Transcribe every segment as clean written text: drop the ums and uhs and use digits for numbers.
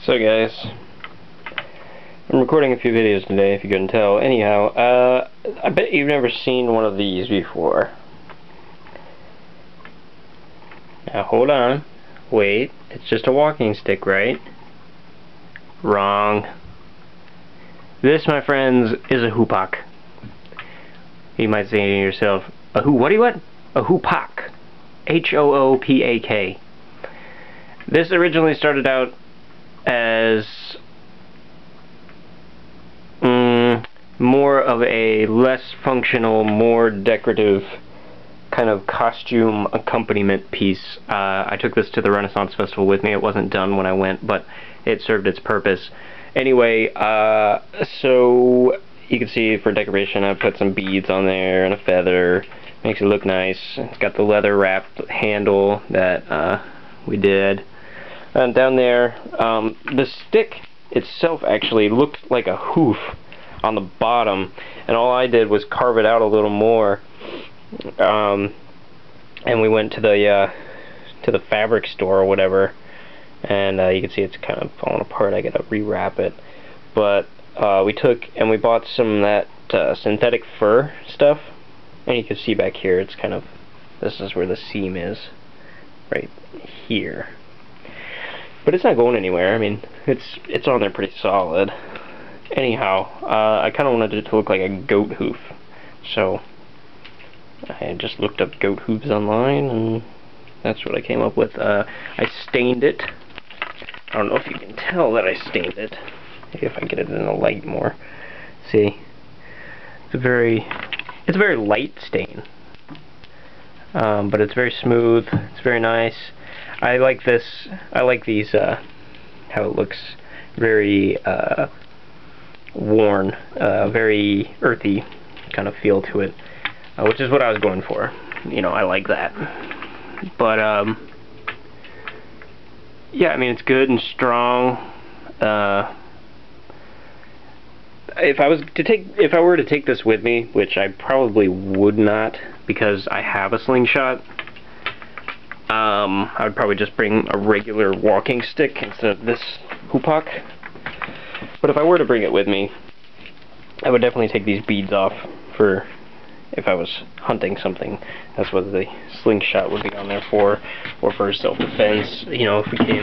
So guys, I'm recording a few videos today if you couldn't tell. Anyhow, I bet you've never seen one of these before. Now hold on, wait, it's just a walking stick, right? Wrong. This, my friends, is a Hoopak. You might say to yourself, a what? A Hoopak. H-O-O-P-A-K. This originally started out as more of a less functional, more decorative kind of costume accompaniment piece. I took this to the Renaissance Festival with me. It wasn't done when I went, but it served its purpose. Anyway, so you can see for decoration I put some beads on there and a feather. Makes it look nice. It's got the leather wrapped handle that we did. And down there, the stick itself actually looked like a hoof on the bottom, and all I did was carve it out a little more. And we went to the fabric store or whatever, and you can see it's kind of falling apart. I gotta rewrap it, but we took and we bought some of that synthetic fur stuff, and you can see back here it's kind of, this is where the seam is, right here. But it's not going anywhere. I mean, it's on there pretty solid. Anyhow, I kind of wanted it to look like a goat hoof, so I just looked up goat hooves online, and that's what I came up with. I stained it. I don't know if you can tell that I stained it. Maybe if I get it in the light more. See, it's a very light stain, but it's very smooth. It's very nice. I like this. I like these. How it looks, very worn, very earthy kind of feel to it, which is what I was going for. You know, I like that. But yeah, I mean, it's good and strong. If I were to take this with me, which I probably would not, because I have a slingshot, I would probably just bring a regular walking stick instead of this Hoopak. But if I were to bring it with me, I would definitely take these beads off for if I was hunting something. That's what the slingshot would be on there for, or for self-defense, you know, if we came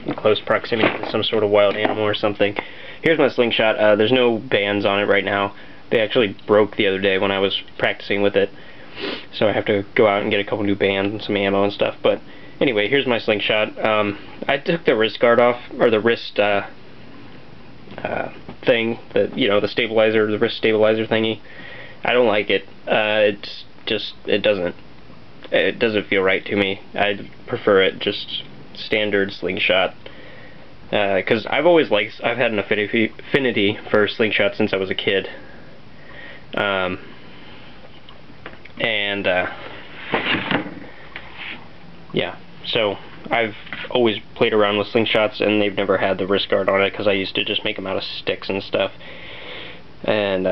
in close proximity to some sort of wild animal or something. Here's my slingshot. There's no bands on it right now. They actually broke the other day when I was practicing with it, so I have to go out and get a couple new bands and some ammo and stuff. But anyway, here's my slingshot. I took the wrist guard off, or the wrist thing, you know, the stabilizer, the wrist stabilizer thingy. I don't like it. It's just, it doesn't feel right to me. I prefer it just standard slingshot, because I've had an affinity for slingshot since I was a kid. Yeah, so I've always played around with slingshots, and they've never had the wrist guard on it because I used to just make them out of sticks and stuff. And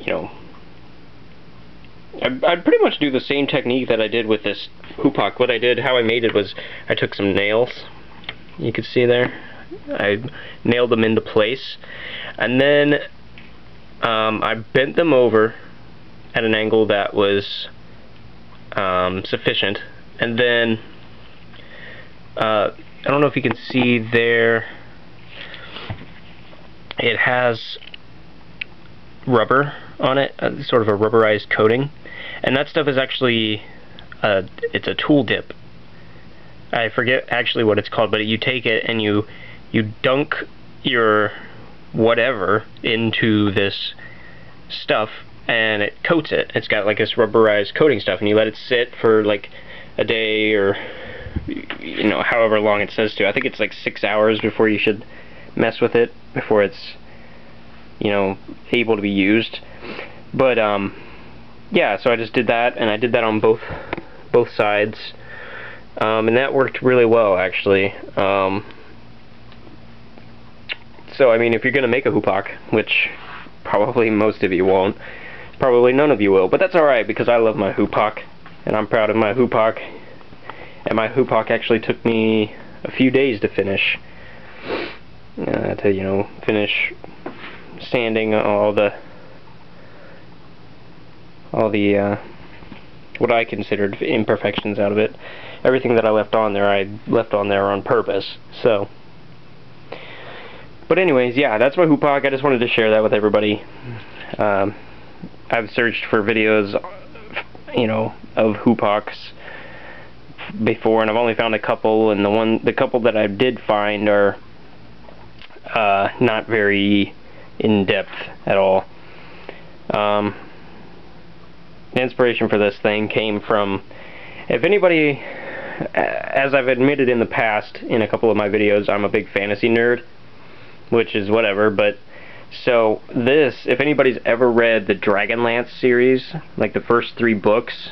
you know, I'd pretty much do the same technique that I did with this Hoopak. How I made it was, I took some nails, you can see there, I nailed them into place, and then I bent them over at an angle that was sufficient, and then I don't know if you can see there, it has rubber on it, sort of a rubberized coating, and that stuff is actually it's a tool dip. I forget actually what it's called, but you take it and you dunk your whatever into this stuff, and it coats it. It's got like this rubberized coating stuff, and you let it sit for like a day, or you know, however long it says to. I think it's like 6 hours before you should mess with it, before it's, you know, able to be used. But yeah, so I just did that, and I did that on both sides, and that worked really well actually. So I mean, if you're gonna make a Hoopak, which probably most of you won't, probably none of you will, but that's alright, because I love my Hoopak, and I'm proud of my Hoopak, and my Hoopak actually took me a few days to finish. to, you know, finish sanding all the what I considered imperfections out of it. Everything that I left on there, I left on there on purpose. So, but anyways, yeah, that's my Hoopak. I just wanted to share that with everybody. I've searched for videos, you know, of Hoopaks before, and I've only found a couple, and the couple that I did find are not very in-depth at all. The inspiration for this thing came from, if anybody, as I've admitted in the past in a couple of my videos, I'm a big fantasy nerd, which is whatever, but so this, if anybody's ever read the Dragonlance series, like the first 3 books,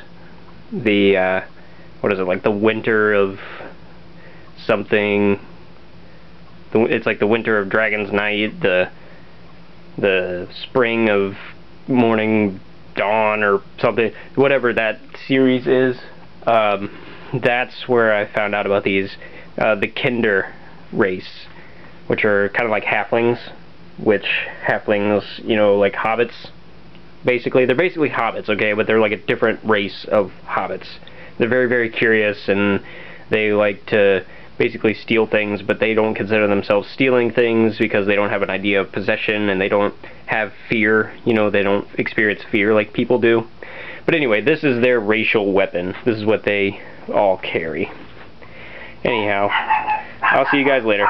the, what is it, like the Winter of something, it's like the Winter of Dragon's Night, the Spring of Morning Dawn or something, whatever that series is, that's where I found out about these, the Kinder race, which are kind of like halflings, which halflings, you know, like hobbits, basically. They're basically hobbits, okay, but they're like a different race of hobbits. They're very, very curious, and they like to basically steal things, but they don't consider themselves stealing things because they don't have an idea of possession, and they don't have fear, you know, they don't experience fear like people do. But anyway, this is their racial weapon. This is what they all carry. Anyhow, I'll see you guys later.